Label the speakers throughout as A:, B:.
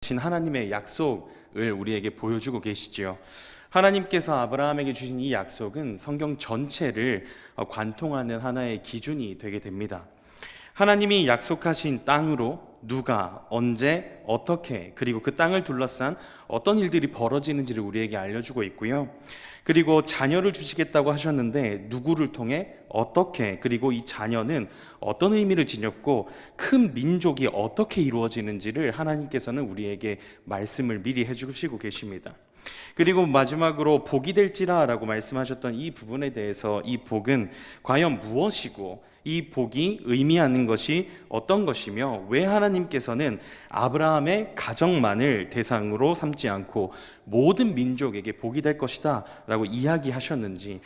A: 주신 하나님의 약속을 우리에게 보여주고 계시지요. 하나님께서 아브라함에게 주신 이 약속은 성경 전체를 관통하는 하나의 기준이 되게 됩니다. 하나님이 약속하신 땅으로 누가, 언제, 어떻게, 그리고 그 땅을 둘러싼 어떤 일들이 벌어지는지를 우리에게 알려주고 있고요. 그리고 자녀를 주시겠다고 하셨는데 누구를 통해, 어떻게, 그리고 이 자녀는 어떤 의미를 지녔고 큰 민족이 어떻게 이루어지는지를 하나님께서는 우리에게 말씀을 미리 해주시고 계십니다. 그리고 마지막으로 복이 될지라 라고 말씀하셨던 이 부분에 대해서 이 복은 과연 무엇이고 이 복이 의미하는 것이 어떤 것이며 왜 하나님께서는 아브라함의 가정만을 대상으로 삼지 않고 모든 민족에게 복이 될 것이다 라고 이야기하셨는지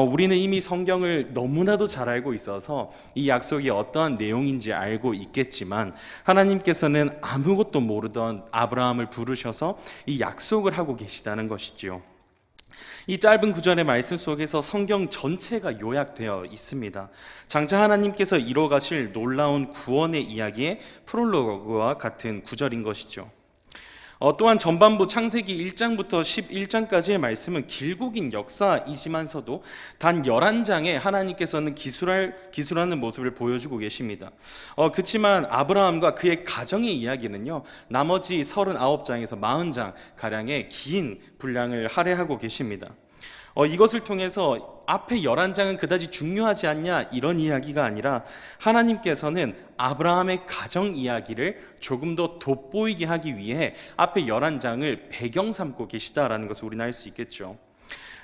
A: 우리는 이미 성경을 너무나도 잘 알고 있어서 이 약속이 어떠한 내용인지 알고 있겠지만 하나님께서는 아무것도 모르던 아브라함을 부르셔서 이 약속을 하고 계시다는 것이지요. 이 짧은 구절의 말씀 속에서 성경 전체가 요약되어 있습니다. 장차 하나님께서 이뤄가실 놀라운 구원의 이야기의 프롤로그와 같은 구절인 것이죠. 또한 전반부 창세기 1장부터 11장까지의 말씀은 길고 긴 역사이지만서도 단 11장에 하나님께서는 기술하는 모습을 보여주고 계십니다. 그렇지만 아브라함과 그의 가정의 이야기는요, 나머지 39장에서 40장 가량의 긴 분량을 할애하고 계십니다. 이것을 통해서 앞에 11장은 그다지 중요하지 않냐 이런 이야기가 아니라 하나님께서는 아브라함의 가정 이야기를 조금 더 돋보이게 하기 위해 앞에 11장을 배경 삼고 계시다라는 것을 우리는 알 수 있겠죠.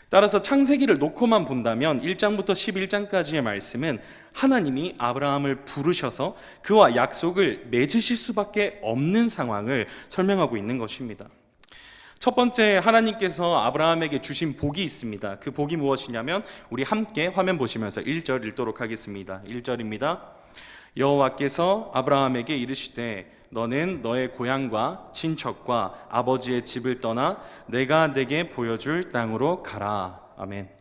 A: 따라서 창세기를 놓고만 본다면 1장부터 11장까지의 말씀은 하나님이 아브라함을 부르셔서 그와 약속을 맺으실 수밖에 없는 상황을 설명하고 있는 것입니다. 첫 번째, 하나님께서 아브라함에게 주신 복이 있습니다. 그 복이 무엇이냐면 우리 함께 화면 보시면서 1절 읽도록 하겠습니다. 1절입니다. 여호와께서 아브라함에게 이르시되 너는 너의 고향과 친척과 아버지의 집을 떠나 내가 내게 보여줄 땅으로 가라. 아멘.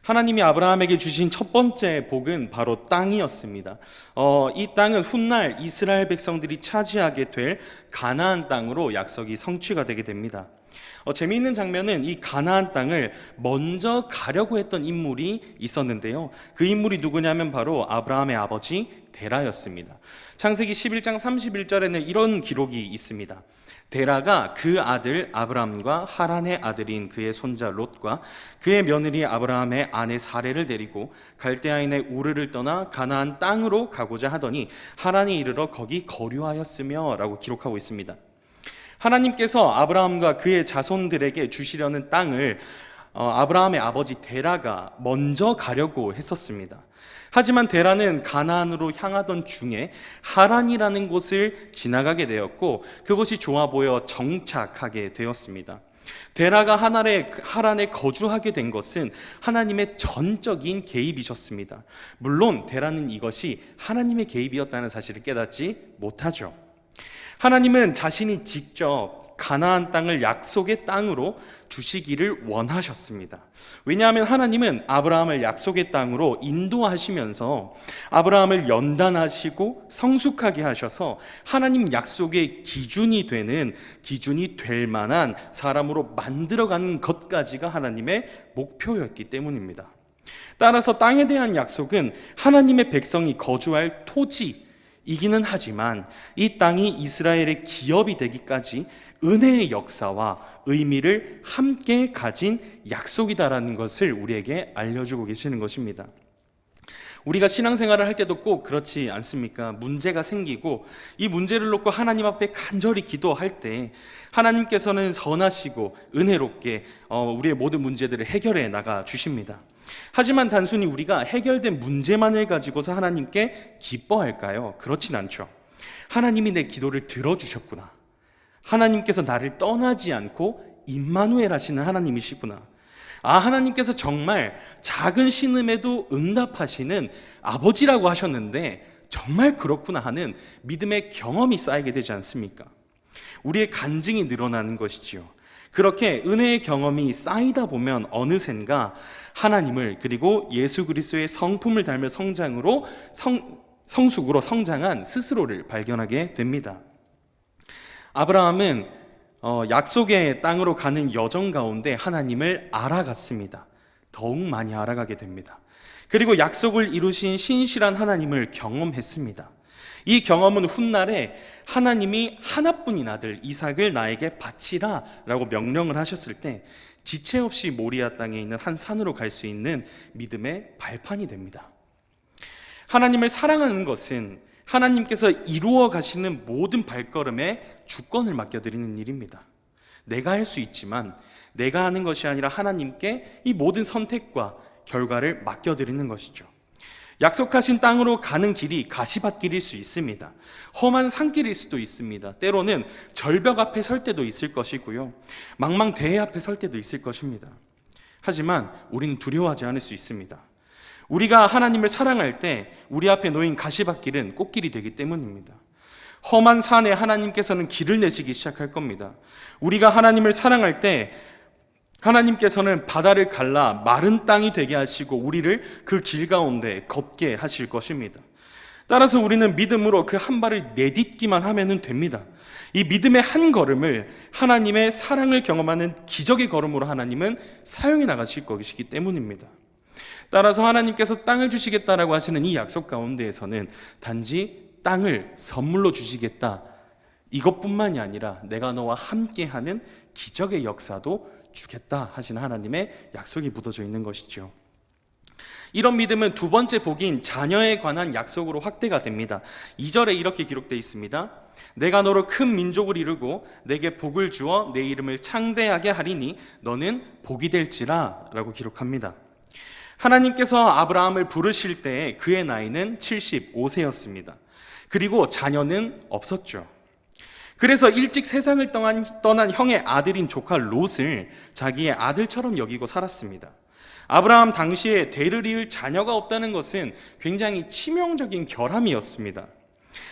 A: 하나님이 아브라함에게 주신 첫 번째 복은 바로 땅이었습니다. 이 땅은 훗날 이스라엘 백성들이 차지하게 될 가나안 땅으로 약속이 성취가 되게 됩니다. 재미있는 장면은 이 가나안 땅을 먼저 가려고 했던 인물이 있었는데요. 그 인물이 누구냐면 바로 아브라함의 아버지 데라였습니다. 창세기 11장 31절에는 이런 기록이 있습니다. 데라가 그 아들 아브람과 하란의 아들인 그의 손자 롯과 그의 며느리 아브라함의 아내 사레를 데리고 갈대아인의 우르를 떠나 가나안 땅으로 가고자 하더니 하란에 이르러 거기 거류하였으며 라고 기록하고 있습니다. 하나님께서 아브라함과 그의 자손들에게 주시려는 땅을 아브라함의 아버지 데라가 먼저 가려고 했었습니다. 하지만 데라는 가나안으로 향하던 중에 하란이라는 곳을 지나가게 되었고 그곳이 좋아 보여 정착하게 되었습니다. 데라가 하란에 거주하게 된 것은 하나님의 전적인 개입이셨습니다. 물론 데라는 이것이 하나님의 개입이었다는 사실을 깨닫지 못하죠. 하나님은 자신이 직접 가나안 땅을 약속의 땅으로 주시기를 원하셨습니다. 왜냐하면 하나님은 아브라함을 약속의 땅으로 인도하시면서 아브라함을 연단하시고 성숙하게 하셔서 하나님 약속의 기준이 될 만한 사람으로 만들어가는 것까지가 하나님의 목표였기 때문입니다. 따라서 땅에 대한 약속은 하나님의 백성이 거주할 토지 이기는 하지만 이 땅이 이스라엘의 기업이 되기까지 은혜의 역사와 의미를 함께 가진 약속이다라는 것을 우리에게 알려주고 계시는 것입니다. 우리가 신앙생활을 할 때도 꼭 그렇지 않습니까? 문제가 생기고 이 문제를 놓고 하나님 앞에 간절히 기도할 때 하나님께서는 선하시고 은혜롭게 우리의 모든 문제들을 해결해 나가 주십니다. 하지만 단순히 우리가 해결된 문제만을 가지고서 하나님께 기뻐할까요? 그렇진 않죠. 하나님이 내 기도를 들어주셨구나. 하나님께서 나를 떠나지 않고 임마누엘 하시는 하나님이시구나. 하나님께서 정말 작은 신음에도 응답하시는 아버지라고 하셨는데 정말 그렇구나 하는 믿음의 경험이 쌓이게 되지 않습니까? 우리의 간증이 늘어나는 것이지요. 그렇게 은혜의 경험이 쌓이다 보면 어느샌가 하나님을 그리고 예수 그리스도의 성품을 닮은 성숙으로 성장한 스스로를 발견하게 됩니다. 아브라함은 약속의 땅으로 가는 여정 가운데 하나님을 알아갔습니다. 더욱 많이 알아가게 됩니다. 그리고 약속을 이루신 신실한 하나님을 경험했습니다. 이 경험은 훗날에 하나님이 하나뿐인 아들 이삭을 나에게 바치라 라고 명령을 하셨을 때 지체 없이 모리아 땅에 있는 한 산으로 갈 수 있는 믿음의 발판이 됩니다. 하나님을 사랑하는 것은 하나님께서 이루어 가시는 모든 발걸음에 주권을 맡겨드리는 일입니다. 내가 할 수 있지만 내가 하는 것이 아니라 하나님께 이 모든 선택과 결과를 맡겨드리는 것이죠. 약속하신 땅으로 가는 길이 가시밭길일 수 있습니다. 험한 산길일 수도 있습니다. 때로는 절벽 앞에 설 때도 있을 것이고요. 망망대해 앞에 설 때도 있을 것입니다. 하지만 우리는 두려워하지 않을 수 있습니다. 우리가 하나님을 사랑할 때 우리 앞에 놓인 가시밭길은 꽃길이 되기 때문입니다. 험한 산에 하나님께서는 길을 내시기 시작할 겁니다. 우리가 하나님을 사랑할 때 하나님께서는 바다를 갈라 마른 땅이 되게 하시고 우리를 그 길 가운데 걷게 하실 것입니다. 따라서 우리는 믿음으로 그 한 발을 내딛기만 하면 됩니다. 이 믿음의 한 걸음을 하나님의 사랑을 경험하는 기적의 걸음으로 하나님은 사용해 나가실 것이기 때문입니다. 따라서 하나님께서 땅을 주시겠다라고 하시는 이 약속 가운데에서는 단지 땅을 선물로 주시겠다 이것뿐만이 아니라 내가 너와 함께하는 기적의 역사도 주겠다 하시는 하나님의 약속이 묻어져 있는 것이죠. 이런 믿음은 두 번째 복인 자녀에 관한 약속으로 확대가 됩니다. 2절에 이렇게 기록되어 있습니다. 내가 너로 큰 민족을 이루고 내게 복을 주어 내 이름을 창대하게 하리니 너는 복이 될지라 라고 기록합니다. 하나님께서 아브라함을 부르실 때 그의 나이는 75세였습니다. 그리고 자녀는 없었죠. 그래서 일찍 세상을 떠난 형의 아들인 조카 롯을 자기의 아들처럼 여기고 살았습니다. 아브라함 당시에 대를 이을 자녀가 없다는 것은 굉장히 치명적인 결함이었습니다.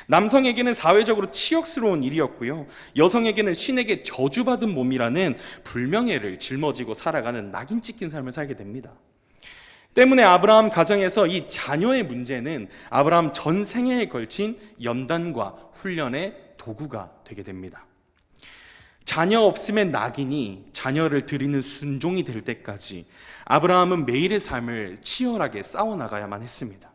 A: 남성에게는 사회적으로 치욕스러운 일이었고요. 여성에게는 신에게 저주받은 몸이라는 불명예를 짊어지고 살아가는 낙인 찍힌 삶을 살게 됩니다. 때문에 아브라함 가정에서 이 자녀의 문제는 아브라함 전생에 걸친 연단과 훈련의 도구가 되게 됩니다. 자녀 없음의 낙인이 자녀를 드리는 순종이 될 때까지 아브라함은 매일의 삶을 치열하게 싸워나가야만 했습니다.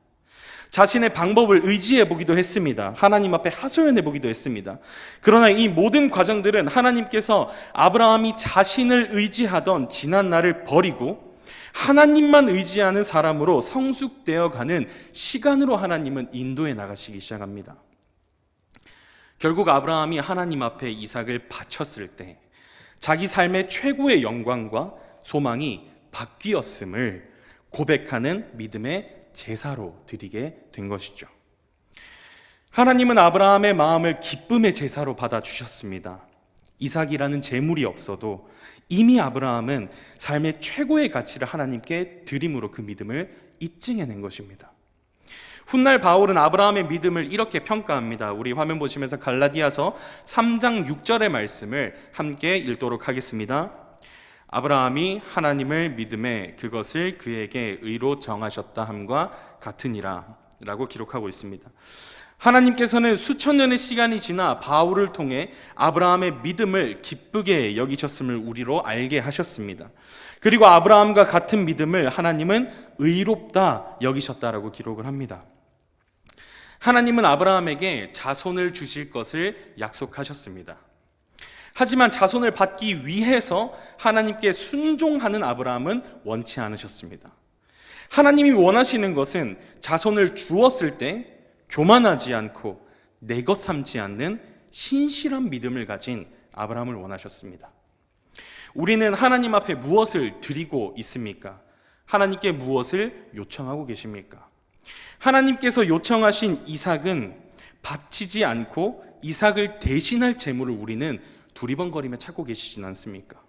A: 자신의 방법을 의지해 보기도 했습니다. 하나님 앞에 하소연해 보기도 했습니다. 그러나 이 모든 과정들은 하나님께서 아브라함이 자신을 의지하던 지난 날을 버리고 하나님만 의지하는 사람으로 성숙되어 가는 시간으로 하나님은 인도해 나가시기 시작합니다. 결국 아브라함이 하나님 앞에 이삭을 바쳤을 때 자기 삶의 최고의 영광과 소망이 바뀌었음을 고백하는 믿음의 제사로 드리게 된 것이죠. 하나님은 아브라함의 마음을 기쁨의 제사로 받아주셨습니다. 이삭이라는 재물이 없어도 이미 아브라함은 삶의 최고의 가치를 하나님께 드림으로 그 믿음을 입증해낸 것입니다. 훗날 바울은 아브라함의 믿음을 이렇게 평가합니다. 우리 화면 보시면서 갈라디아서 3장 6절의 말씀을 함께 읽도록 하겠습니다. 아브라함이 하나님을 믿음에 그것을 그에게 의로 정하셨다 함과 같으니라 라고 기록하고 있습니다. 하나님께서는 수천 년의 시간이 지나 바울을 통해 아브라함의 믿음을 기쁘게 여기셨음을 우리로 알게 하셨습니다. 그리고 아브라함과 같은 믿음을 하나님은 의롭다 여기셨다라고 기록을 합니다. 하나님은 아브라함에게 자손을 주실 것을 약속하셨습니다. 하지만 자손을 받기 위해서 하나님께 순종하는 아브라함은 원치 않으셨습니다. 하나님이 원하시는 것은 자손을 주었을 때 교만하지 않고 내 것 삼지 않는 신실한 믿음을 가진 아브라함을 원하셨습니다. 우리는 하나님 앞에 무엇을 드리고 있습니까? 하나님께 무엇을 요청하고 계십니까? 하나님께서 요청하신 이삭은 바치지 않고 이삭을 대신할 재물을 우리는 두리번거리며 찾고 계시진 않습니까?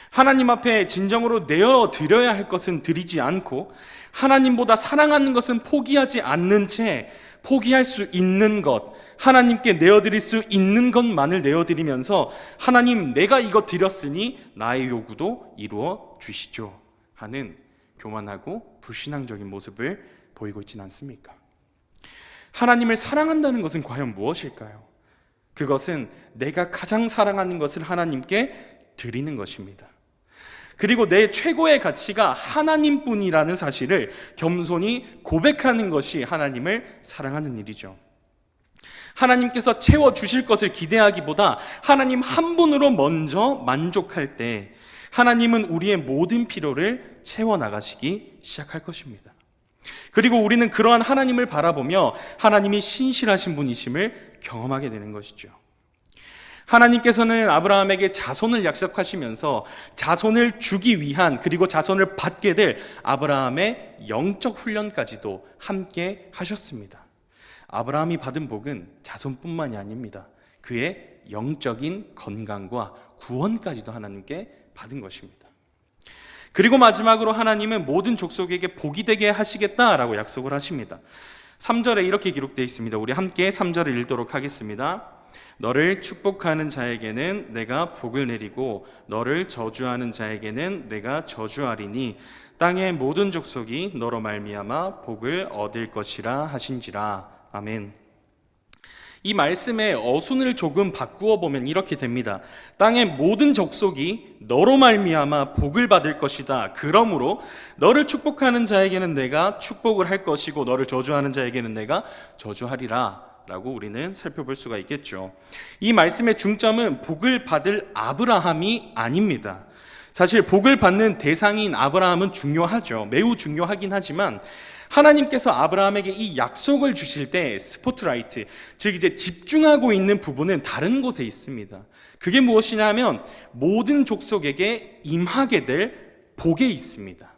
A: 하나님 앞에 진정으로 내어드려야 할 것은 드리지 않고 하나님보다 사랑하는 것은 포기하지 않는 채 포기할 수 있는 것, 하나님께 내어드릴 수 있는 것만을 내어드리면서 하나님 내가 이거 드렸으니 나의 요구도 이루어 주시죠 하는 교만하고 불신앙적인 모습을 보이고 있지는 않습니까? 하나님을 사랑한다는 것은 과연 무엇일까요? 그것은 내가 가장 사랑하는 것을 하나님께 드리는 것입니다. 그리고 내 최고의 가치가 하나님뿐이라는 사실을 겸손히 고백하는 것이 하나님을 사랑하는 일이죠. 하나님께서 채워주실 것을 기대하기보다 하나님 한 분으로 먼저 만족할 때 하나님은 우리의 모든 필요를 채워나가시기 시작할 것입니다. 그리고 우리는 그러한 하나님을 바라보며 하나님이 신실하신 분이심을 경험하게 되는 것이죠. 하나님께서는 아브라함에게 자손을 약속하시면서 자손을 주기 위한, 그리고 자손을 받게 될 아브라함의 영적 훈련까지도 함께 하셨습니다. 아브라함이 받은 복은 자손뿐만이 아닙니다. 그의 영적인 건강과 구원까지도 하나님께 받은 것입니다. 그리고 마지막으로 하나님은 모든 족속에게 복이 되게 하시겠다라고 약속을 하십니다. 3절에 이렇게 기록되어 있습니다. 우리 함께 3절을 읽도록 하겠습니다. 너를 축복하는 자에게는 내가 복을 내리고 너를 저주하는 자에게는 내가 저주하리니 땅의 모든 족속이 너로 말미암아 복을 얻을 것이라 하신지라. 아멘. 이 말씀의 어순을 조금 바꾸어 보면 이렇게 됩니다. 땅의 모든 족속이 너로 말미암아 복을 받을 것이다. 그러므로 너를 축복하는 자에게는 내가 축복을 할 것이고 너를 저주하는 자에게는 내가 저주하리라 라고 우리는 살펴볼 수가 있겠죠. 이 말씀의 중점은 복을 받을 아브라함이 아닙니다. 사실 복을 받는 대상인 아브라함은 중요하죠. 매우 중요하긴 하지만 하나님께서 아브라함에게 이 약속을 주실 때 스포트라이트, 즉 이제 집중하고 있는 부분은 다른 곳에 있습니다. 그게 무엇이냐면 모든 족속에게 임하게 될 복에 있습니다.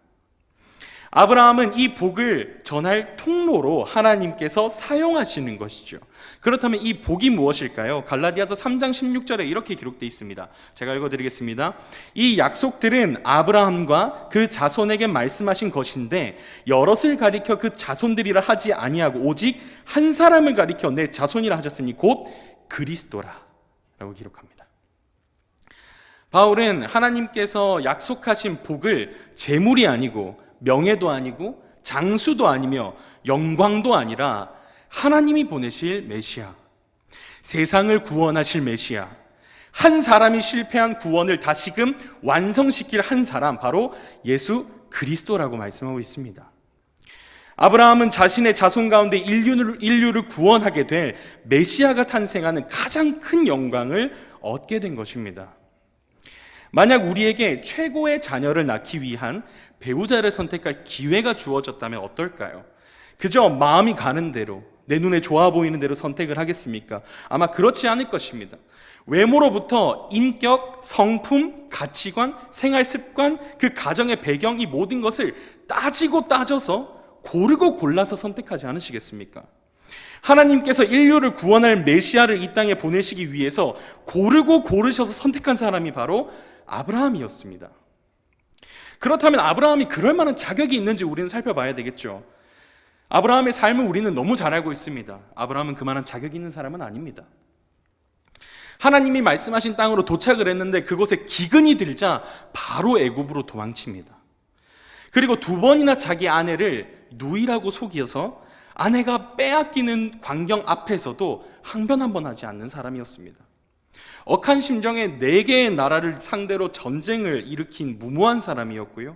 A: 아브라함은 이 복을 전할 통로로 하나님께서 사용하시는 것이죠. 그렇다면 이 복이 무엇일까요? 갈라디아서 3장 16절에 이렇게 기록되어 있습니다. 제가 읽어드리겠습니다. 이 약속들은 아브라함과 그 자손에게 말씀하신 것인데 여럿을 가리켜 그 자손들이라 하지 아니하고 오직 한 사람을 가리켜 내 자손이라 하셨으니 곧 그리스도라 라고 기록합니다. 바울은 하나님께서 약속하신 복을 재물이 아니고 명예도 아니고 장수도 아니며 영광도 아니라 하나님이 보내실 메시아, 세상을 구원하실 메시아, 한 사람이 실패한 구원을 다시금 완성시킬 한 사람, 바로 예수 그리스도라고 말씀하고 있습니다. 아브라함은 자신의 자손 가운데 인류를 구원하게 될 메시아가 탄생하는 가장 큰 영광을 얻게 된 것입니다. 만약 우리에게 최고의 자녀를 낳기 위한 배우자를 선택할 기회가 주어졌다면 어떨까요? 그저 마음이 가는 대로, 내 눈에 좋아 보이는 대로 선택을 하겠습니까? 아마 그렇지 않을 것입니다. 외모로부터 인격, 성품, 가치관, 생활 습관, 그 가정의 배경, 이 모든 것을 따지고 따져서 고르고 골라서 선택하지 않으시겠습니까? 하나님께서 인류를 구원할 메시아를 이 땅에 보내시기 위해서 고르고 고르셔서 선택한 사람이 바로 아브라함이었습니다. 그렇다면 아브라함이 그럴 만한 자격이 있는지 우리는 살펴봐야 되겠죠. 아브라함의 삶을 우리는 너무 잘 알고 있습니다. 아브라함은 그만한 자격이 있는 사람은 아닙니다. 하나님이 말씀하신 땅으로 도착을 했는데 그곳에 기근이 들자 바로 애굽으로 도망칩니다. 그리고 2번이나 자기 아내를 누이라고 속여서 아내가 빼앗기는 광경 앞에서도 항변 한 번 하지 않는 사람이었습니다. 억한 심정에 4개의 나라를 상대로 전쟁을 일으킨 무모한 사람이었고요.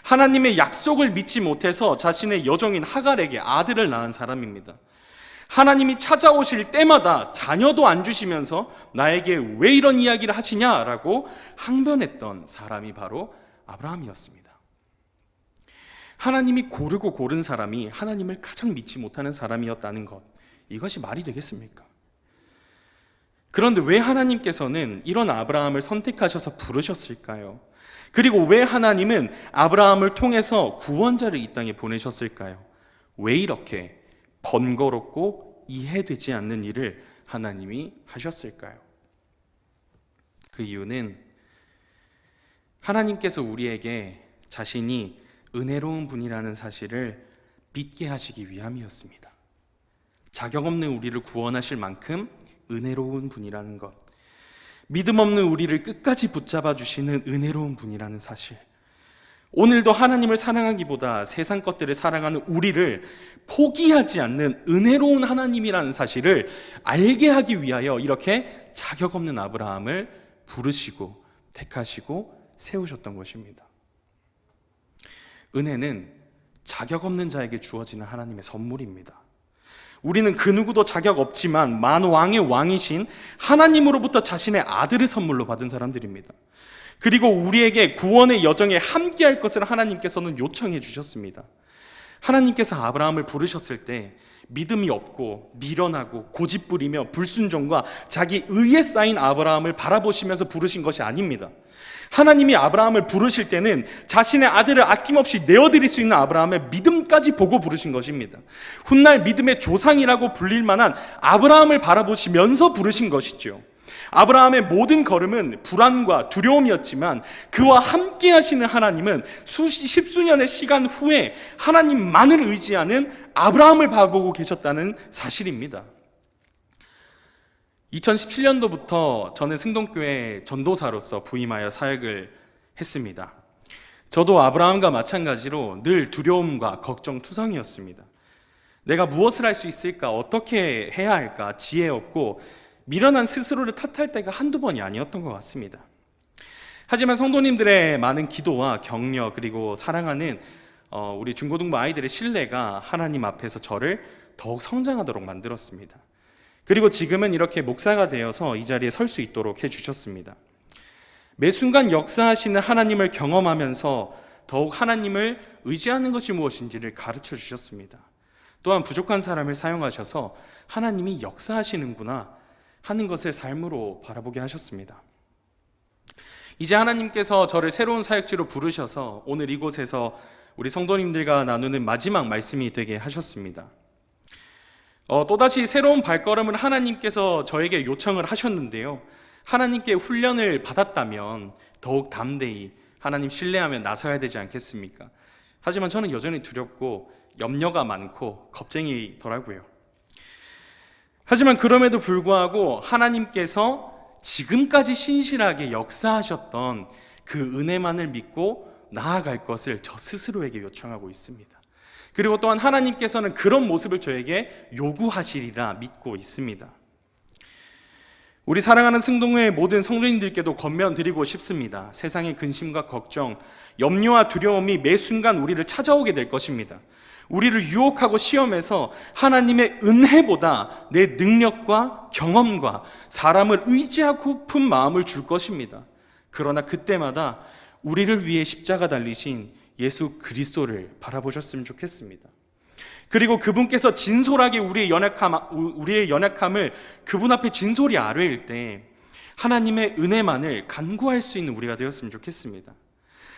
A: 하나님의 약속을 믿지 못해서 자신의 여종인 하갈에게 아들을 낳은 사람입니다. 하나님이 찾아오실 때마다 자녀도 안 주시면서 나에게 왜 이런 이야기를 하시냐라고 항변했던 사람이 바로 아브라함이었습니다. 하나님이 고르고 고른 사람이 하나님을 가장 믿지 못하는 사람이었다는 것, 이것이 말이 되겠습니까? 그런데 왜 하나님께서는 이런 아브라함을 선택하셔서 부르셨을까요? 그리고 왜 하나님은 아브라함을 통해서 구원자를 이 땅에 보내셨을까요? 왜 이렇게 번거롭고 이해되지 않는 일을 하나님이 하셨을까요? 그 이유는 하나님께서 우리에게 자신이 은혜로운 분이라는 사실을 믿게 하시기 위함이었습니다. 자격 없는 우리를 구원하실 만큼 은혜로운 분이라는 것, 믿음 없는 우리를 끝까지 붙잡아 주시는 은혜로운 분이라는 사실, 오늘도 하나님을 사랑하기보다 세상 것들을 사랑하는 우리를 포기하지 않는 은혜로운 하나님이라는 사실을 알게 하기 위하여 이렇게 자격 없는 아브라함을 부르시고 택하시고 세우셨던 것입니다. 은혜는 자격 없는 자에게 주어지는 하나님의 선물입니다. 우리는 그 누구도 자격 없지만 만왕의 왕이신 하나님으로부터 자신의 아들을 선물로 받은 사람들입니다. 그리고 우리에게 구원의 여정에 함께할 것을 하나님께서는 요청해 주셨습니다. 하나님께서 아브라함을 부르셨을 때 믿음이 없고 미련하고 고집부리며 불순종과 자기 의에 쌓인 아브라함을 바라보시면서 부르신 것이 아닙니다. 하나님이 아브라함을 부르실 때는 자신의 아들을 아낌없이 내어드릴 수 있는 아브라함의 믿음까지 보고 부르신 것입니다. 훗날 믿음의 조상이라고 불릴 만한 아브라함을 바라보시면서 부르신 것이죠. 아브라함의 모든 걸음은 불안과 두려움이었지만 그와 함께 하시는 하나님은 십수년의 시간 후에 하나님만을 의지하는 아브라함을 바라보고 계셨다는 사실입니다. 2017년도부터 저는 승동교회 전도사로서 부임하여 사역을 했습니다. 저도 아브라함과 마찬가지로 늘 두려움과 걱정투성이었습니다. 내가 무엇을 할 수 있을까? 어떻게 해야 할까? 지혜 없고 미련한 스스로를 탓할 때가 한두 번이 아니었던 것 같습니다. 하지만 성도님들의 많은 기도와 격려 그리고 사랑하는 우리 중고등부 아이들의 신뢰가 하나님 앞에서 저를 더욱 성장하도록 만들었습니다. 그리고 지금은 이렇게 목사가 되어서 이 자리에 설 수 있도록 해주셨습니다. 매 순간 역사하시는 하나님을 경험하면서 더욱 하나님을 의지하는 것이 무엇인지를 가르쳐 주셨습니다. 또한 부족한 사람을 사용하셔서 하나님이 역사하시는구나 하는 것을 삶으로 바라보게 하셨습니다. 이제 하나님께서 저를 새로운 사역지로 부르셔서 오늘 이곳에서 우리 성도님들과 나누는 마지막 말씀이 되게 하셨습니다. 또다시 새로운 발걸음을 하나님께서 저에게 요청을 하셨는데요. 하나님께 훈련을 받았다면 더욱 담대히 하나님 신뢰하며 나서야 되지 않겠습니까? 하지만 저는 여전히 두렵고 염려가 많고 겁쟁이더라고요. 하지만 그럼에도 불구하고 하나님께서 지금까지 신실하게 역사하셨던 그 은혜만을 믿고 나아갈 것을 저 스스로에게 요청하고 있습니다. 그리고 또한 하나님께서는 그런 모습을 저에게 요구하시리라 믿고 있습니다. 우리 사랑하는 승동회 모든 성도님들께도 권면드리고 싶습니다. 세상의 근심과 걱정, 염려와 두려움이 매 순간 우리를 찾아오게 될 것입니다. 우리를 유혹하고 시험해서 하나님의 은혜보다 내 능력과 경험과 사람을 의지하고픈 마음을 줄 것입니다. 그러나 그때마다 우리를 위해 십자가 달리신 예수 그리스도를 바라보셨으면 좋겠습니다. 그리고 그분께서 진솔하게 우리의 연약함을 그분 앞에 진솔히 아뢰일 때 하나님의 은혜만을 간구할 수 있는 우리가 되었으면 좋겠습니다.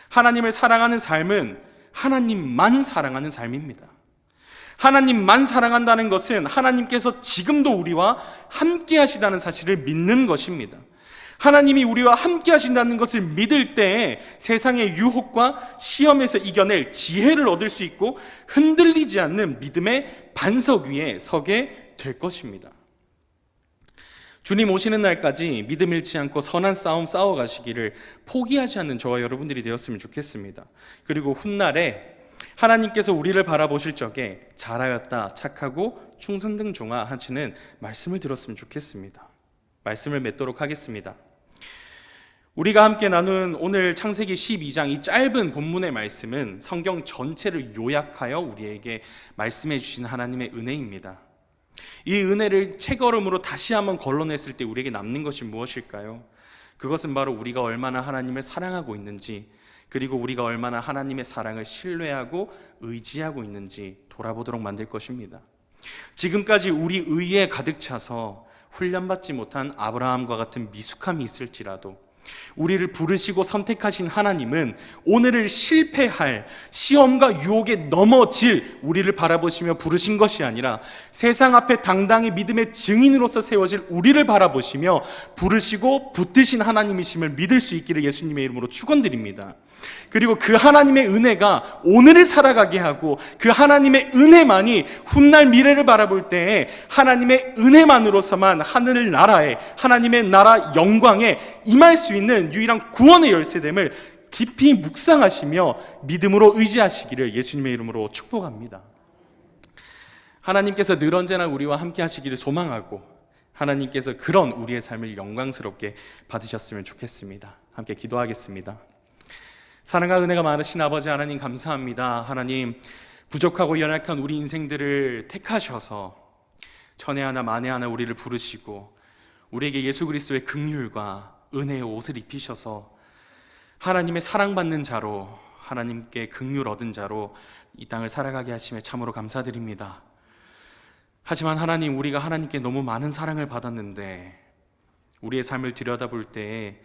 A: 하나님을 사랑하는 삶은 하나님만 사랑하는 삶입니다. 하나님만 사랑한다는 것은 하나님께서 지금도 우리와 함께 하시다는 사실을 믿는 것입니다. 하나님이 우리와 함께 하신다는 것을 믿을 때 세상의 유혹과 시험에서 이겨낼 지혜를 얻을 수 있고 흔들리지 않는 믿음의 반석 위에 서게 될 것입니다. 주님 오시는 날까지 믿음 잃지 않고 선한 싸움 싸워가시기를 포기하지 않는 저와 여러분들이 되었으면 좋겠습니다. 그리고 훗날에 하나님께서 우리를 바라보실 적에 잘하였다, 착하고 충성된 종아 하시는 말씀을 들었으면 좋겠습니다. 말씀을 맺도록 하겠습니다. 우리가 함께 나눈 오늘 창세기 12장 이 짧은 본문의 말씀은 성경 전체를 요약하여 우리에게 말씀해 주신 하나님의 은혜입니다. 이 은혜를 책걸음으로 다시 한번 걸러냈을 때 우리에게 남는 것이 무엇일까요? 그것은 바로 우리가 얼마나 하나님을 사랑하고 있는지, 그리고 우리가 얼마나 하나님의 사랑을 신뢰하고 의지하고 있는지 돌아보도록 만들 것입니다. 지금까지 우리 의에 가득 차서 훈련받지 못한 아브라함과 같은 미숙함이 있을지라도 우리를 부르시고 선택하신 하나님은 오늘을 실패할 시험과 유혹에 넘어질 우리를 바라보시며 부르신 것이 아니라 세상 앞에 당당히 믿음의 증인으로서 세워질 우리를 바라보시며 부르시고 붙드신 하나님이심을 믿을 수 있기를 예수님의 이름으로 축원드립니다. 그리고 그 하나님의 은혜가 오늘을 살아가게 하고 그 하나님의 은혜만이 훗날 미래를 바라볼 때에 하나님의 은혜만으로서만 하늘 나라에 하나님의 나라 영광에 임할 수 있는 유일한 구원의 열쇠됨을 깊이 묵상하시며 믿음으로 의지하시기를 예수님의 이름으로 축복합니다. 하나님께서 늘 언제나 우리와 함께 하시기를 소망하고 하나님께서 그런 우리의 삶을 영광스럽게 받으셨으면 좋겠습니다. 함께 기도하겠습니다. 사랑과 은혜가 많으신 아버지 하나님, 감사합니다. 하나님, 부족하고 연약한 우리 인생들을 택하셔서 천에 하나 만에 하나 우리를 부르시고 우리에게 예수 그리스도의 긍휼과 은혜의 옷을 입히셔서 하나님의 사랑받는 자로, 하나님께 긍휼 얻은 자로 이 땅을 살아가게 하심에 참으로 감사드립니다. 하지만 하나님, 우리가 하나님께 너무 많은 사랑을 받았는데 우리의 삶을 들여다볼 때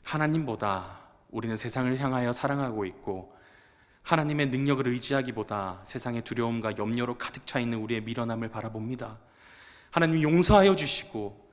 A: 하나님보다 우리는 세상을 향하여 사랑하고 있고 하나님의 능력을 의지하기보다 세상의 두려움과 염려로 가득 차 있는 우리의 미련함을 바라봅니다. 하나님, 용서하여 주시고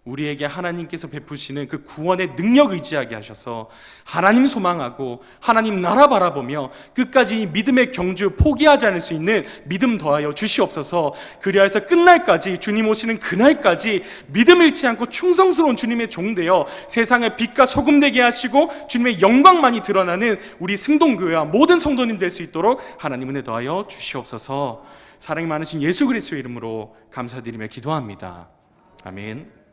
A: 우리에게 하나님께서 베푸시는 그 구원의 능력 의지하게 하셔서 하나님 소망하고 하나님 나라 바라보며 끝까지 이 믿음의 경주 포기하지 않을 수 있는 믿음 더하여 주시옵소서. 그리하여서 끝날까지, 주님 오시는 그날까지 믿음 잃지 않고 충성스러운 주님의 종되어 세상의 빛과 소금 되게 하시고 주님의 영광만이 드러나는 우리 승동교회와 모든 성도님 될 수 있도록 하나님 은혜 더하여 주시옵소서. 사랑이 많으신 예수 그리스도의 이름으로 감사드리며 기도합니다. 아멘.